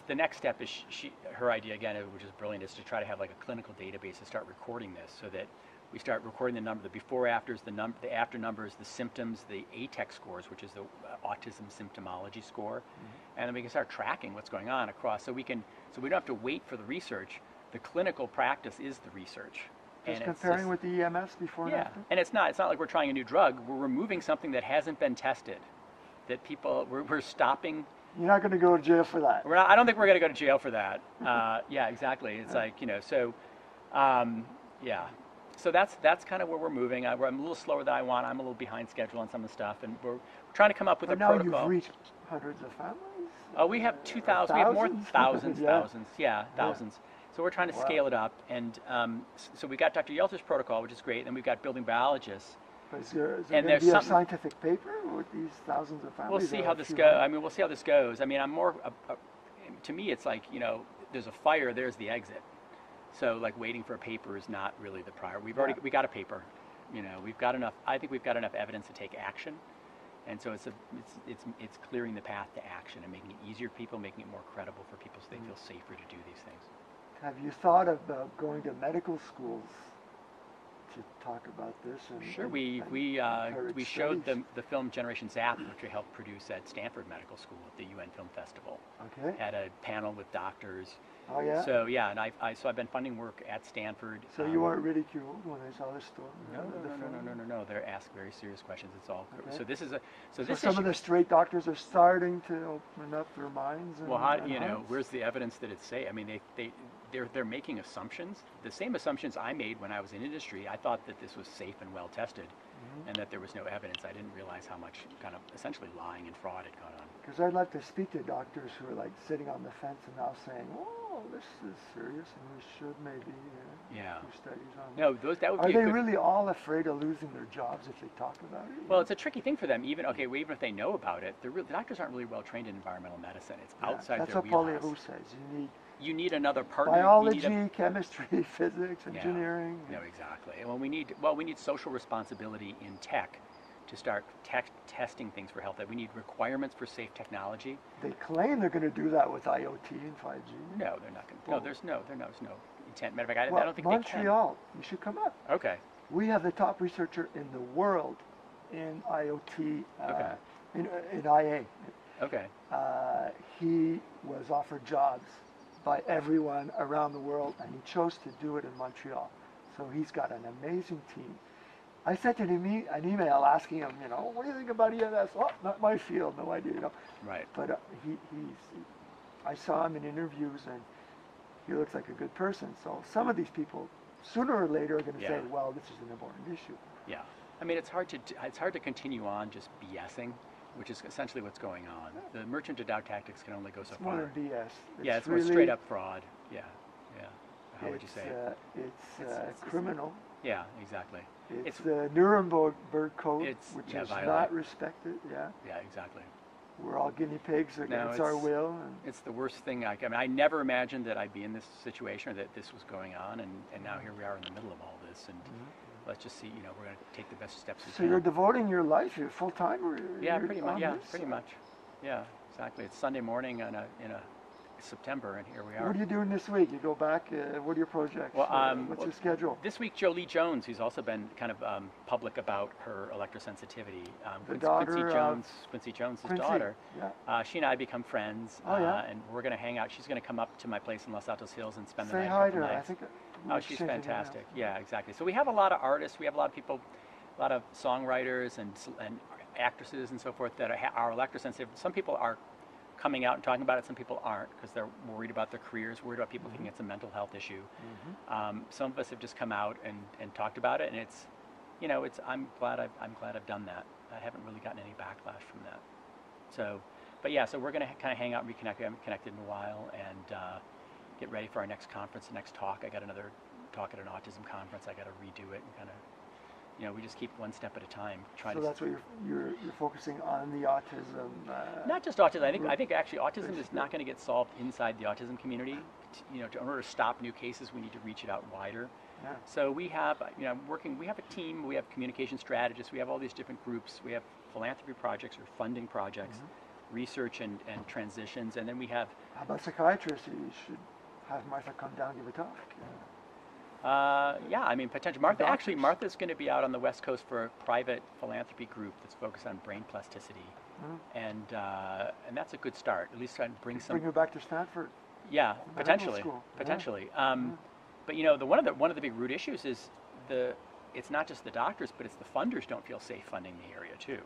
the next step is her idea again, which is brilliant, is to try to have like a clinical database and start recording this, so that we start recording the before afters, the after numbers, the symptoms, the ATEC scores, which is the Autism Symptomology score, and then we can start tracking what's going on across. So we don't have to wait for the research. The clinical practice is the research. Just comparing with the EMS before and after? And it's not like we're trying a new drug. We're removing something that hasn't been tested. That we're stopping. You're not going to go to jail for that. I don't think we're going to go to jail for that. Yeah, exactly. It's like yeah. So that's kind of where we're moving. I'm a little slower than I want. I'm a little behind schedule on some of the stuff, and we're trying to come up with a protocol. Now you've reached hundreds of families? Oh, we have 2,000. We have more thousands. Thousands. So we're trying to scale it up, and so we got Dr. Yelter's protocol, which is great, and we've got building biologists. But is there going to be a scientific paper with these thousands of families? We'll see how this goes. I mean, we'll see how this goes. I mean, I'm more. To me, it's like there's a fire, there's the exit. So like waiting for a paper is not really the priority. We got a paper, we've got enough. I think we've got enough evidence to take action, and so it's clearing the path to action and making it easier for people, making it more credible for people, so they feel safer to do these things. Have you thought about going to medical schools to talk about this? Sure, we showed the film Generation Zap, which we helped produce at Stanford Medical School at the UN Film Festival. Okay. Had a panel with doctors. Oh yeah. So yeah, and I've been funding work at Stanford. So you weren't ridiculed when they saw this story? No. They're asked very serious questions. It's all. Okay. So this is some of the straight doctors are starting to open up their minds. Where's the evidence that it's safe? I mean, they're making assumptions. The same assumptions I made when I was in industry. I thought that this was safe and well tested, and that there was no evidence. I didn't realize how much kind of essentially lying and fraud had gone on. Because I'd like to speak to doctors who are like sitting on the fence and now saying, "Oh, this is serious, and we should maybe." Yeah. do studies on. No, that would Are be they a good, really all afraid of losing their jobs if they talk about it? well, it's a tricky thing for them. Even if they know about it, the doctors aren't really well trained in environmental medicine. It's outside that's their what wheelhouse. Paulie says. You need another partner. Biology, chemistry, physics, engineering. No, exactly. Well, we need social responsibility in tech to start testing things for health. We need requirements for safe technology. They claim they're going to do that with IoT and 5G. No, they're not going to. No, there's no intent. Matter of fact, Well, I don't think Montreal, you should come up. they can. Okay. We have the top researcher in the world in IoT, in IA. Okay. He was offered jobs by everyone around the world, and he chose to do it in Montreal. So he's got an amazing team. I sent him an email asking him, what do you think about EMS? Oh, not my field, no idea, Right. But I saw him in interviews, and he looks like a good person. So some of these people, sooner or later, are going to say, well, this is an important issue. Yeah. I mean, it's hard to continue on just BSing, which is essentially what's going on. The merchant to doubt tactics can only go so far. More than BS. It's really, more straight up fraud. Yeah. How would you say it? It's criminal. Yeah, exactly. It's the Nuremberg Code, which is violent. not respected. Yeah. Yeah, exactly. We're all guinea pigs against our will. And it's the worst thing. I never imagined that I'd be in this situation or that this was going on, and now here we are in the middle of all this. And let's just see. We're going to take the best steps we can. So you're devoting your life, you're full time. Yeah, pretty much. Yeah, pretty much. Yeah, exactly. It's Sunday morning in a September, and here we are. What are you doing this week? You go back. What are your projects? Well, what's your schedule? This week, Jolie Jones, who's also been kind of public about her electrosensitivity. The daughter Quincy Jones' Quincy, daughter. Yeah. She and I become friends. And we're going to hang out. She's going to come up to my place in Los Altos Hills and spend the night. Say hi to her. Nights. I think. Oh, she's fantastic. Yeah, exactly. So we have a lot of artists. We have a lot of people, a lot of songwriters and actresses and so forth that are electrosensitive. Some people are coming out and talking about it. Some people aren't because they're worried about their careers, worried about people thinking it's a mental health issue. Some of us have just come out and talked about it, and it's, I'm glad I've done that. I haven't really gotten any backlash from that. So, so we're going to kind of hang out and reconnect. We haven't connected in a while, and get ready for our next conference, the next talk. I got another talk at an autism conference. I got to redo it and kind of. We just keep one step at a time. So that's what you're focusing on, the autism. Not just autism. I think actually autism is not going to get solved inside the autism community. In order to stop new cases, we need to reach it out wider. Yeah. So we have, we have a team. We have communication strategists. We have all these different groups. We have philanthropy projects or funding projects, research and transitions, and then we have. How about psychiatrists? You should have Martha come down and give a talk. Potential. Martha's going to be out on the West Coast for a private philanthropy group that's focused on brain plasticity, and that's a good start. At least try and bring her back to Stanford. Yeah, potentially. But one of the big root issues is it's not just the doctors, but it's the funders don't feel safe funding the area too.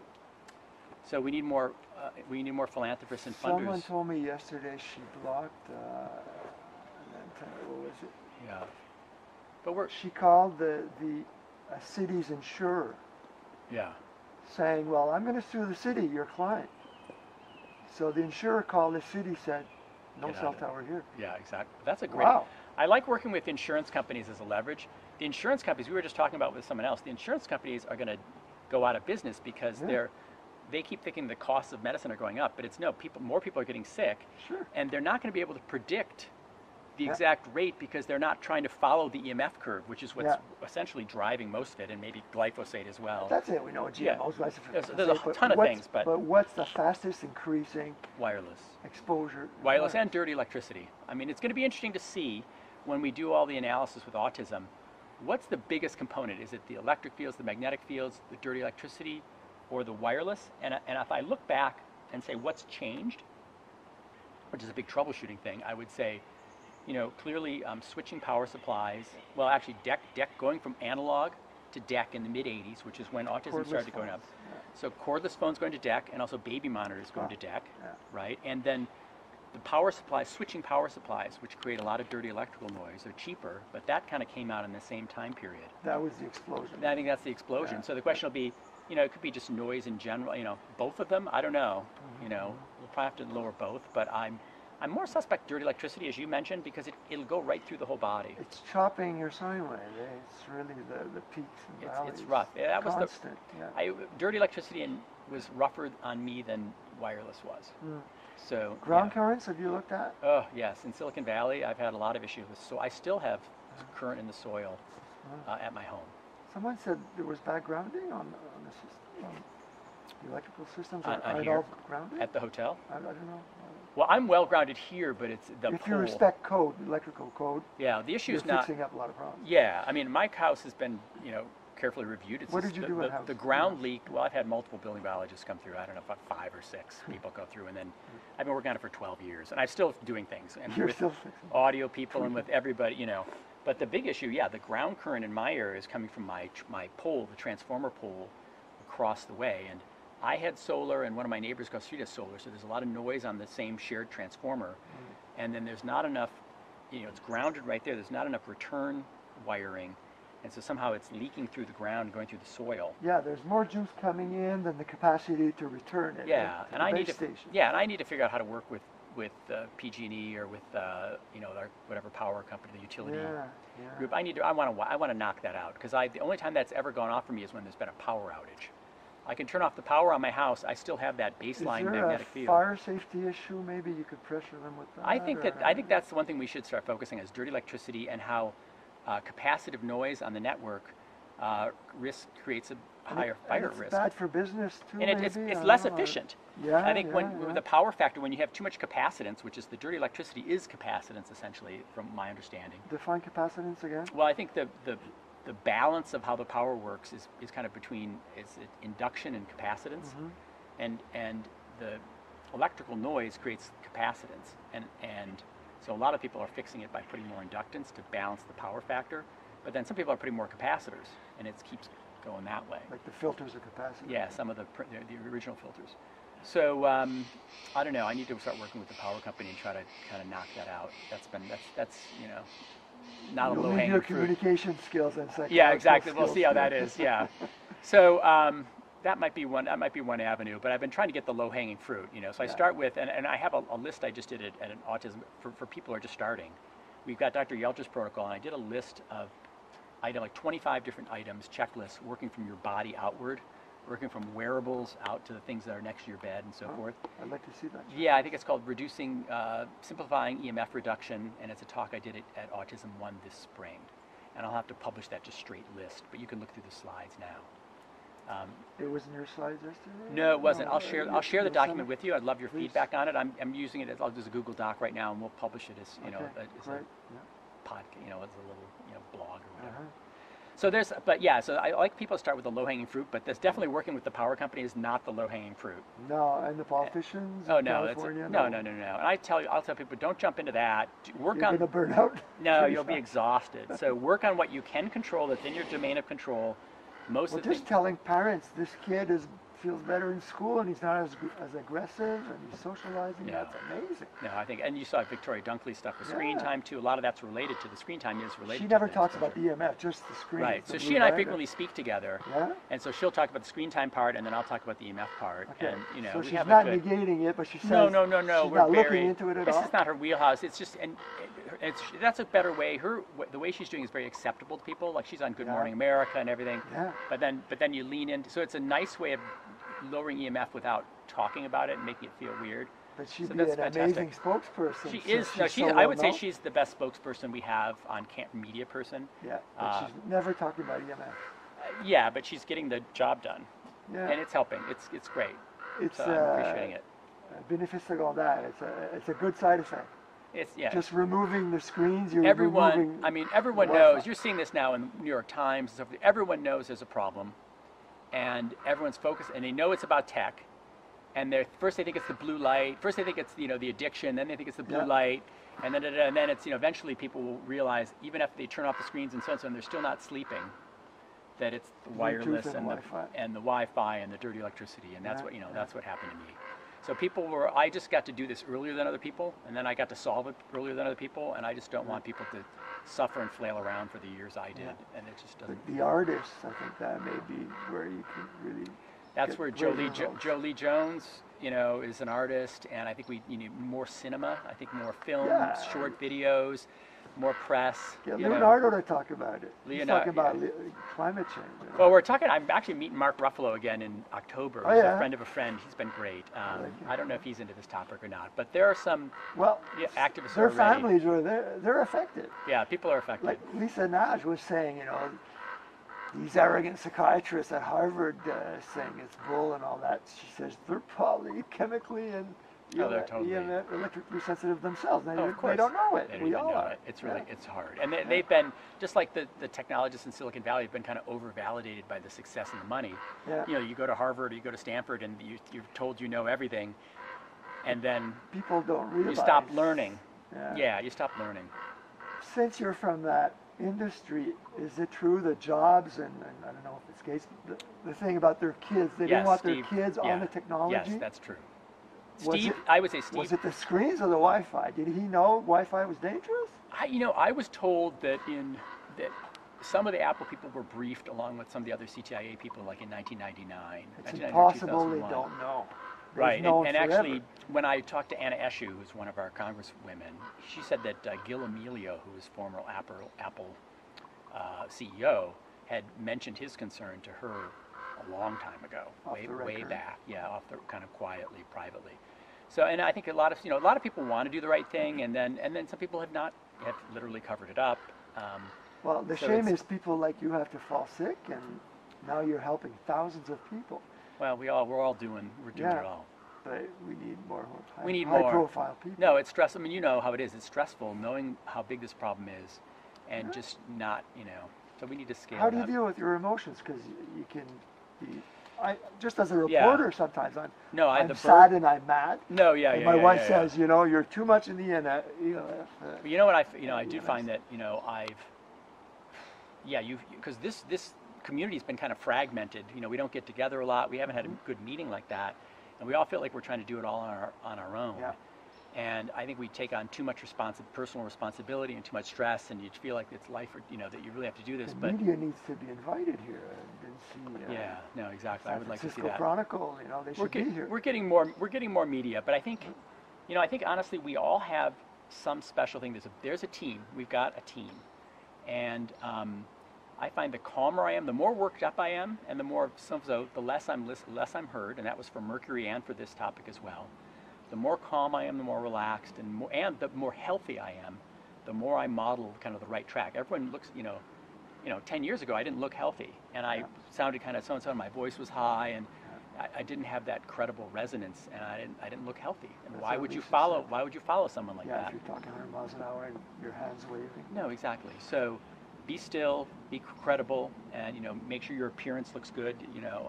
So we need more philanthropists and funders. Someone told me yesterday she blocked. What was it? Yeah. But she called the city's insurer. Yeah. Saying, well, I'm going to sue the city, your client. So the insurer called the city, said, no cell tower here. Yeah, exactly. That's a great. Wow. I like working with insurance companies as a leverage. The insurance companies, we were just talking about with someone else, the insurance companies are going to go out of business because they keep thinking the costs of medicine are going up, but it's more people are getting sick. Sure. And they're not going to be able to predict the exact rate because they're not trying to follow the EMF curve, which is what's essentially driving most of it, and maybe glyphosate as well. That's it. We know GMOs. There's a ton of things, but what's the fastest increasing wireless exposure? Wireless and dirty electricity. I mean, it's going to be interesting to see when we do all the analysis with autism. What's the biggest component? Is it the electric fields, the magnetic fields, the dirty electricity, or the wireless? And if I look back and say what's changed, which is a big troubleshooting thing, I would say. Clearly switching power supplies. Well, actually, DEC going from analog to DEC in the mid-'80s, which is when autism cordless started going up. Yeah. So cordless phones going to DEC, and also baby monitors going to DEC, right? And then the power supplies, switching power supplies, which create a lot of dirty electrical noise, are cheaper, but that kind of came out in the same time period. That was the explosion. I think that's the explosion. Yeah. So the question will be, it could be just noise in general. Both of them. I don't know. We'll probably have to lower both, but I'm more suspect dirty electricity, as you mentioned, because it'll go right through the whole body. It's chopping your sine wave. It's really the peaks and valleys. It's rough. Yeah, that was constant. Dirty electricity was rougher on me than wireless was. So ground currents, have you looked at? Oh yes, in Silicon Valley, I've had a lot of issues with. So I still have current in the soil at my home. Someone said there was bad grounding on the system. The electrical systems on are here, all grounded? At the hotel? I don't know. Well, I'm well grounded here, but it's the If pole. you respect code, electrical code, yeah, the issue you're is not fixing up a lot of problems. Yeah, I mean, my house has been, carefully reviewed. It's what did you do at house? The ground leaked. Well, I've had multiple building biologists come through. I don't know, about 5 or 6 people go through, and then I've been working on it for 12 years, and I'm still doing things. And You're with still fixing. audio people and with everybody, But the big issue, the ground current in my area is coming from my pole, the transformer pole, across the way. And I had solar, and one of my neighbors across the street has solar, so there's a lot of noise on the same shared transformer. And then there's not enough, it's grounded right there. There's not enough return wiring. And so somehow it's leaking through the ground, going through the soil. Yeah, there's more juice coming in than the capacity to return it. Yeah, to and the I need base to. station. Yeah, and I need to figure out how to work with PG&E or with our whatever power company, the utility group. I want to knock that out, because the only time that's ever gone off for me is when there's been a power outage. I can turn off the power on my house. I still have that baseline magnetic field. Is there a fire safety issue? Maybe you could pressure them with that. I think that's the one thing we should start focusing on, is dirty electricity, and how capacitive noise on the network creates a higher fire risk. It's bad for business too. And it's less efficient. Yeah, I think when the power factor, when you have too much capacitance, which is the dirty electricity is capacitance essentially, from my understanding. Define capacitance again. Well, I think the balance of how the power works is kind of between induction and capacitance, and the electrical noise creates capacitance, and so a lot of people are fixing it by putting more inductance to balance the power factor, but then some people are putting more capacitors, and it keeps going that way. Like the filters are capacitive. Yeah, some of the original filters. So I don't know. I need to start working with the power company and try to kind of knock that out. That's not a low hanging fruit. Your communication skills and psychological Yeah, exactly. skills. We'll see how that is. Yeah. So that might be one avenue. But I've been trying to get the low hanging fruit. So I start with, and I have a list I just did at an autism for people who are just starting. We've got Dr. Yelcher's protocol, and I did a list of like 25 different items, checklists, working from your body outward, working from wearables out to the things that are next to your bed and so forth. I'd like to see that. Yeah, I think it's called Simplifying EMF Reduction, and it's a talk I did at Autism 1 this spring. And I'll have to publish that just straight list, but you can look through the slides now. It was in your slides yesterday? No, it wasn't. I'll share the document with you. I'd love your feedback on it. I'm using it as a Google Doc right now, and we'll publish it as as a podcast, as a little blog or whatever. So so I like people to start with the low-hanging fruit, but that's definitely working with the power company is not the low-hanging fruit. No, and the politicians in California? No. And I'll tell people, don't jump into that. You're going to burn out? No, you'll be exhausted. So work on what you can control that's in your domain of control. Just telling parents, this kid feels better in school, and he's not as aggressive, and he's socializing. Yeah. That's amazing. No, I think, and you saw Victoria Dunkley's stuff with screen time too. A lot of that's related to the screen time is related. She never talks about EMF, just the screen. Right. So she and I frequently speak together. Yeah. And so she'll talk about the screen time part, and then I'll talk about the EMF part. Okay. And so we she's have not a good, negating it, but she says no. she's We're not very, looking into it at all. This is not her wheelhouse. It's just, and that's a better way. The way she's doing is very acceptable to people. Like she's on Good Morning America and everything. Yeah. But then you lean into. So it's a nice way of lowering EMF without talking about it and making it feel weird. But she'd so be an fantastic. amazing spokesperson. She is. I would say she's the best spokesperson we have on media person. Yeah, but she's never talking about EMF. Yeah, but she's getting the job done. Yeah. And it's helping. It's great. It's so I'm appreciating it. Beneficial on that. It's a good side effect. Just removing the screens. Everyone knows. You're seeing this now in the New York Times and stuff. Everyone knows there's a problem. And everyone's focused, and they know it's about tech, and first they think it's the blue light, first they think it's the addiction, then they think it's the blue light, and then it's eventually people will realize, even if they turn off the screens and so on, and they're still not sleeping, that it's the wireless and the Wi-Fi and the dirty electricity, and that's that's what happened to me. So I just got to do this earlier than other people, and then I got to solve it earlier than other people, and I just don't want people to suffer and flail around for the years I did, and it just doesn't. The artists, I think that may be where you can really. That's where Jolie Jones is an artist, and I think you need more cinema. I think more films, Yeah. short videos, more press. Get Leonardo to talk about it. He's talking about climate change. Well, I'm actually meeting Mark Ruffalo again in October. Oh, He's yeah? a friend of a friend. He's been great. like I don't know if he's into this topic or not, but there are some activists their already. families they're affected. Yeah, people are affected. Like Lisa Naj was saying, these arrogant psychiatrists at Harvard saying it's bull and all that. She says they're probably chemically and they're totally electrically sensitive themselves. They course. don't know it. They don't We even all know are. it. It's really it's hard. And they've been, just like the technologists in Silicon Valley have been kind of over-validated by the success and the money. Yeah. You go to Harvard or you go to Stanford and you're told you know everything, and then people don't realize. you stop learning. Yeah. You stop learning. Since you're from that industry, is it true the jobs and I don't know if it's case the thing about their kids, they didn't want their kids on the technology? Yes, that's true. I would say Steve. Was it the screens or the Wi-Fi? Did he know Wi-Fi was dangerous? I was told that some of the Apple people were briefed along with some of the other CTIA people like in 1999. It's impossible they don't know. Right, and actually, when I talked to Anna Eshoo, who's one of our congresswomen, she said that Gil Amelio, who was former Apple CEO, had mentioned his concern to her a long time ago, way back, off the kind of quietly, privately. So, and I think a lot of people want to do the right thing, and then some people have literally covered it up. Well, the shame is people like you have to fall sick, and now you're helping thousands of people. Well, we're doing it all. But we need more high profile people. No, it's stressful. I mean, you know how it is. It's stressful knowing how big this problem is, and just not, So we need to scale. How do you deal with your emotions? Because you can be. Just as a reporter, sometimes I'm sad and I'm mad. No, My wife says, you're too much in the internet. But you know what I do find that because this community's been kind of fragmented. We don't get together a lot. We haven't had a good meeting like that, and we all feel like we're trying to do it all on our own. Yeah. And I think we take on too much personal responsibility and too much stress, and you feel like it's life, that you really have to do this. The media needs to be invited here. I didn't see. No, exactly. I would like to see that. Chronicle, they should be here. We're getting more media, but I think, I think honestly we all have some special thing. There's a team. We've got a team, and I find the calmer I am, the more worked up I am, and the less I'm heard, and that was for Mercury and for this topic as well. The more calm I am, the more relaxed, and the more healthy I am, the more I model kind of the right track. Everyone looks, 10 years ago I didn't look healthy, and I sounded kind of so-and-so, and my voice was high, and I didn't have that credible resonance, and I didn't look healthy. And why would you follow someone like that? If you're talking 100 miles an hour and your hands waving. No, exactly. So be still, be credible, and make sure your appearance looks good.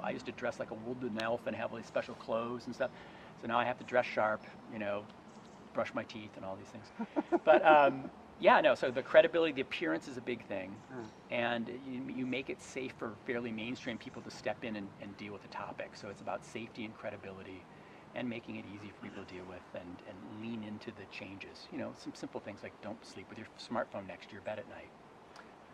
I used to dress like a wounded elf and have all these special clothes and stuff. So now I have to dress sharp, brush my teeth and all these things. But so the credibility, the appearance is a big thing. And you make it safe for fairly mainstream people to step in and deal with the topic. So it's about safety and credibility and making it easy for people to deal with and lean into the changes. Some simple things like don't sleep with your smartphone next to your bed at night.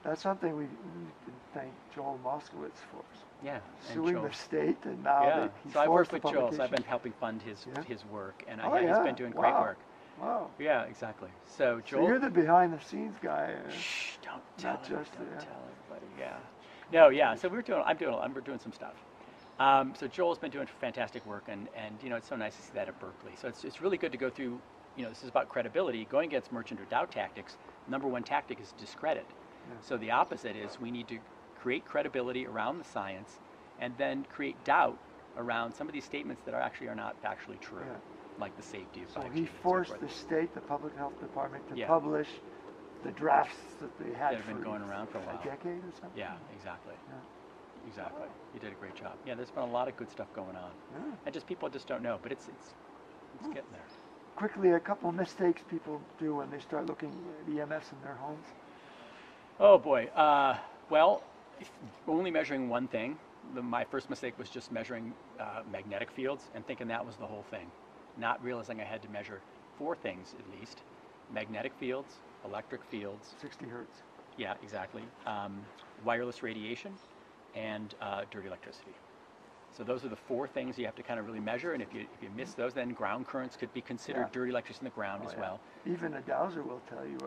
That's something we can thank Joel Moskowitz for. Yeah, suing the state, and now so I work with Joel, so I've been helping fund his work, and he's been doing great work. Wow. Yeah, exactly. So Joel, so you're the behind-the-scenes guy. Shh! Don't tell everybody. Yeah. No. Yeah. So we're doing some stuff. So Joel's been doing fantastic work, and it's so nice to see that at Berkeley. So it's really good to go through. This is about credibility. Going against merchant or doubt tactics. Number one tactic is discredit. Yeah. So the opposite is we need to create credibility around the science, and then create doubt around some of these statements that are not factually true, like the safety of 5G. So he forced the state, the public health department, to publish the drafts that they had that have been going around for a while. A decade or something? Yeah, exactly. Yeah. Exactly. You did a great job. Yeah, there's been a lot of good stuff going on. Yeah. And people just don't know, but it's getting there. Quickly, a couple of mistakes people do when they start looking at EMFs in their homes. Oh boy. Only measuring one thing. My first mistake was just measuring magnetic fields and thinking that was the whole thing, not realizing I had to measure 4 things at least: magnetic fields, electric fields, 60 hertz. Yeah, exactly. Wireless radiation, and dirty electricity. So those are the 4 things you have to kind of really measure, and if you miss those, then ground currents could be considered dirty electricity in the ground as well. Even a dowser will tell you,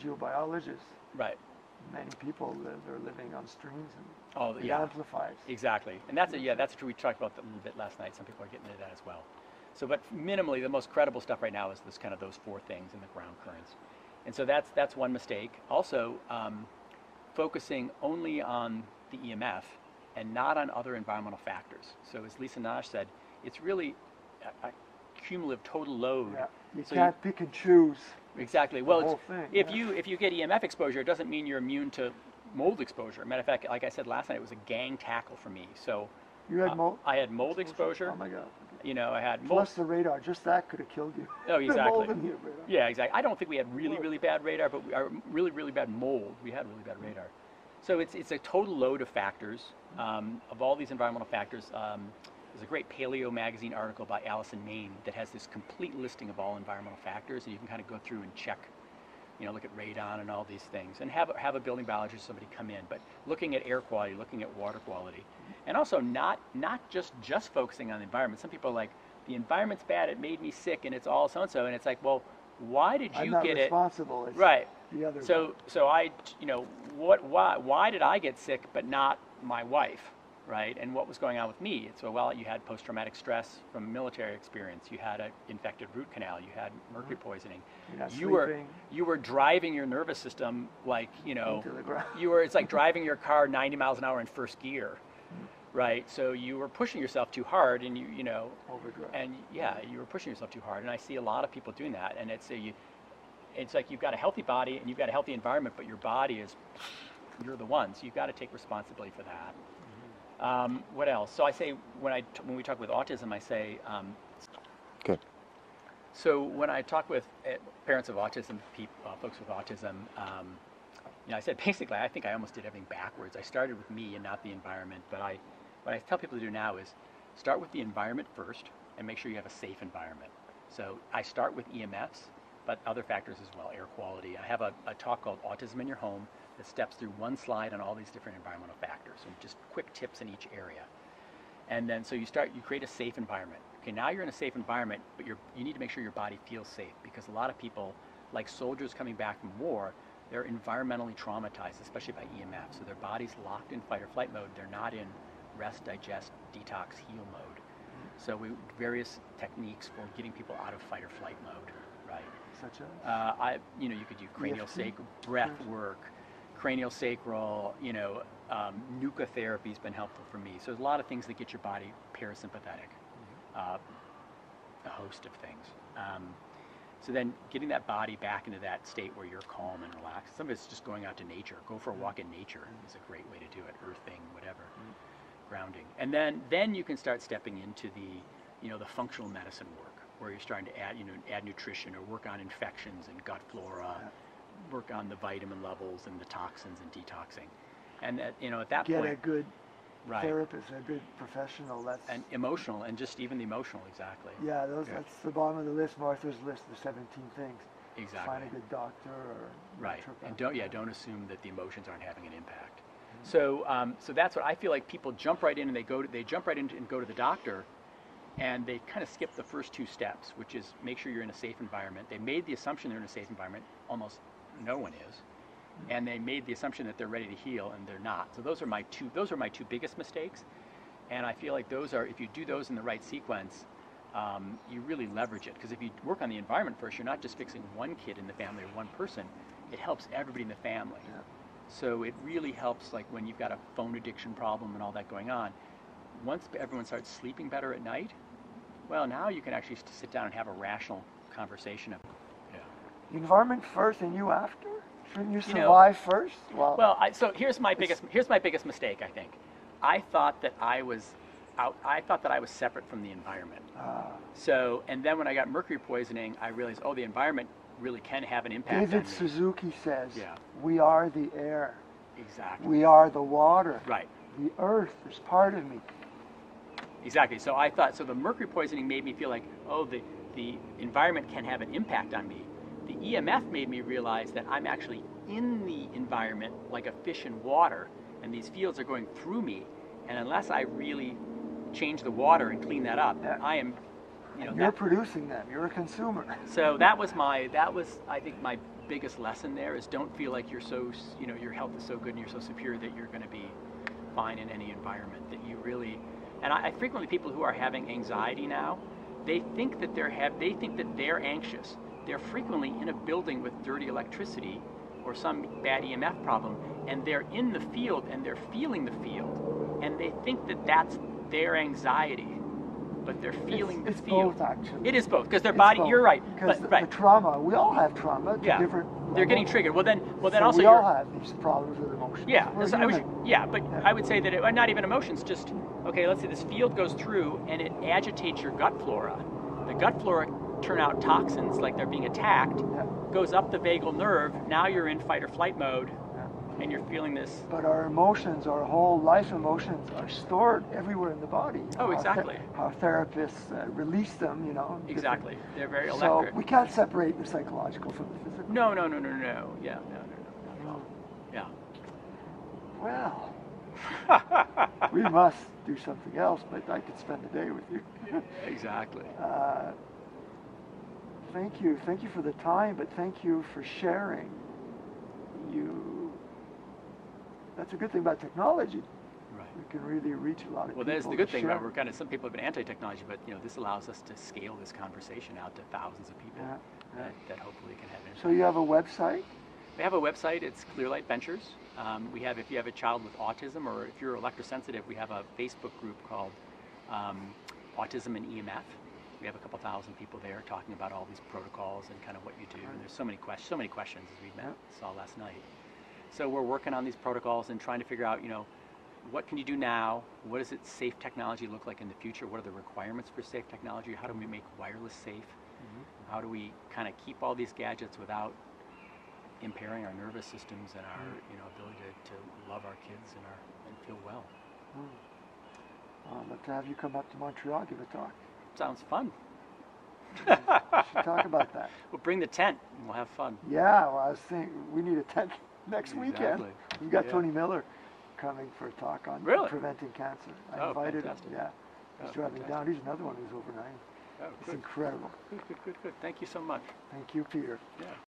geobiologist. Right. Many people are living on streams and it amplifies. Exactly, and that's true. We talked about that a little bit last night. Some people are getting into that as well. So, but minimally, the most credible stuff right now is this kind of those 4 things in the ground currents, and so that's one mistake. Also, focusing only on the EMF and not on other environmental factors. So as Lisa Nash said, it's really a cumulative total load. Yeah. You can't pick and choose. Exactly. Well, the whole thing, if you get EMF exposure, it doesn't mean you're immune to mold exposure. Matter of fact, like I said last night, it was a gang tackle for me. So you had mold. I had mold exposure. Oh my God. You know, I had mold. Plus the radar, just that could have killed you. Oh, exactly. The mold in here, radar. Yeah, exactly. I don't think we had really bad radar, but we are really bad mold. We had really bad radar. So it's a total load of factors, of all these environmental factors. There's a great Paleo magazine article by Allison Main that has this complete listing of all environmental factors, and you can kind of go through and check, look at radon and all these things, and have a building biologist, somebody come in, but looking at air quality, looking at water quality, and also not just focusing on the environment. Some people are like, the environment's bad, it made me sick, and it's all so-and-so, and it's like, well, why did you get it? I'm not responsible. It's right. The other so I, why did I get sick but not my wife, right? And what was going on with me? So, well, you had post-traumatic stress from military experience. You had an infected root canal. You had mercury poisoning. You were driving your nervous system like, into the ground. It's like driving your car 90 miles an hour in first gear. Right, so you were pushing yourself too hard, and overdrive. And you were pushing yourself too hard, and I see a lot of people doing that. And it's like you've got a healthy body and you've got a healthy environment, but your body you're the one, so you've got to take responsibility for that. Mm-hmm. What else? So I say when we talk with autism, I say. Good. So when I talk with parents of autism, folks with autism. I said basically I think I almost did everything backwards. I started with me and not the environment, but what I tell people to do now is start with the environment first and make sure you have a safe environment. So I start with EMFs, but other factors as well, air quality. I have a talk called Autism in Your Home that steps through one slide on all these different environmental factors, and just quick tips in each area. And then so you create a safe environment. Okay, now you're in a safe environment, but you need to make sure your body feels safe, because a lot of people, like soldiers coming back from war, they're environmentally traumatized, especially by EMF. So their body's locked in fight or flight mode. They're not in rest, digest, detox, heal mode. So various techniques for getting people out of fight or flight mode, right? Such as? You could do cranial sacral breath work, cranial sacral, nuca therapy's been helpful for me. So there's a lot of things that get your body parasympathetic, a host of things. So then getting that body back into that state where you're calm and relaxed. Some of it's just going out to nature. Go for a walk in nature is a great way to do it. Earthing, whatever, grounding. And then you can start stepping into the functional medicine work, where you're starting to add nutrition or work on infections and gut flora, work on the vitamin levels and the toxins and detoxing. And at that point, get a good right. therapist, a good professional. And emotional, and just even the emotional, exactly. Yeah, that's the bottom of the list, Martha's list, the 17 things. Exactly. Find a good doctor or right. And don't assume that the emotions aren't having an impact. Mm-hmm. So that's what I feel like. People jump right in and they jump right in and go to the doctor, and they kind of skip the first 2 steps, which is make sure you're in a safe environment. They made the assumption they're in a safe environment. Almost no one is. And they made the assumption that they're ready to heal, and they're not. So those are my two biggest mistakes, and I feel like if you do those in the right sequence, you really leverage it. Because if you work on the environment first, you're not just fixing one kid in the family or one person. It helps everybody in the family. Yeah. So it really helps, like when you've got a phone addiction problem and all that going on. Once everyone starts sleeping better at night, well, now you can actually sit down and have a rational conversation. The environment first and you after? Shouldn't you survive first? So here's my biggest mistake. I think I thought that I was separate from the environment. So, and then when I got mercury poisoning, I realized, the environment really can have an impact. David on me. Suzuki says, we are the air. Exactly. We are the water. Right. The earth is part of me. Exactly. So I thought, the mercury poisoning made me feel like, the environment can have an impact on me. The EMF made me realize that I'm actually in the environment like a fish in water, and these fields are going through me, and unless I really change the water and clean that up, I am, you're producing them. You're a consumer. So that was I think my biggest lesson there is don't feel like you're so, your health is so good and you're so superior that you're going to be fine in any environment. That you really, and I frequently people who are having anxiety now, they think that they're anxious. They're frequently in a building with dirty electricity or some bad EMF problem, and they're in the field and they're feeling the field, and they think that that's their anxiety, but they're feeling the field. It's both, actually. It is both, because their body. Both. You're right. Because the trauma, we all have trauma to different levels. They're getting triggered. Well, then so also we all have these problems with emotions. Yeah. I would say that not even emotions. Just okay. Let's say this field goes through and it agitates your gut flora. The gut flora turn out toxins like they're being attacked. Goes up the vagal nerve. Now you're in fight or flight mode. And you're feeling this. But our emotions, our whole life emotions, are stored everywhere in the body. Oh, exactly. Our therapists release them, Exactly. They're very electric. So we can't separate the psychological from the physical. No. Yeah, no. Yeah. Well, we must do something else, but I could spend the day with you. Exactly. Thank you for the time, but thank you for sharing. That's a good thing about technology. Right. We can really reach a lot of people. Well, there's the good thing about some people have been anti-technology, but this allows us to scale this conversation out to thousands of people that hopefully can have impact. So you have a website? We have a website. It's Clearlight Ventures. If you have a child with autism or if you're electrosensitive, we have a Facebook group called Autism and EMF. We have a couple thousand people there talking about all these protocols and kind of what you do. And there's so many questions as we saw last night. So we're working on these protocols and trying to figure out, what can you do now? What does safe technology look like in the future? What are the requirements for safe technology? How do we make wireless safe? Mm-hmm. How do we kind of keep all these gadgets without impairing our nervous systems and our ability to love our kids and feel well? I'd love to have you come up to Montreal, give a talk. Sounds fun. We should talk about that. We'll bring the tent and we'll have fun. Yeah, well, I was thinking we need a tent next weekend. We've got Tony Miller coming for a talk on preventing cancer. I invited fantastic. him. Yeah, he's driving down. He's another one who's over 90. It's incredible. Good. Thank you so much. Thank you, Peter. Yeah.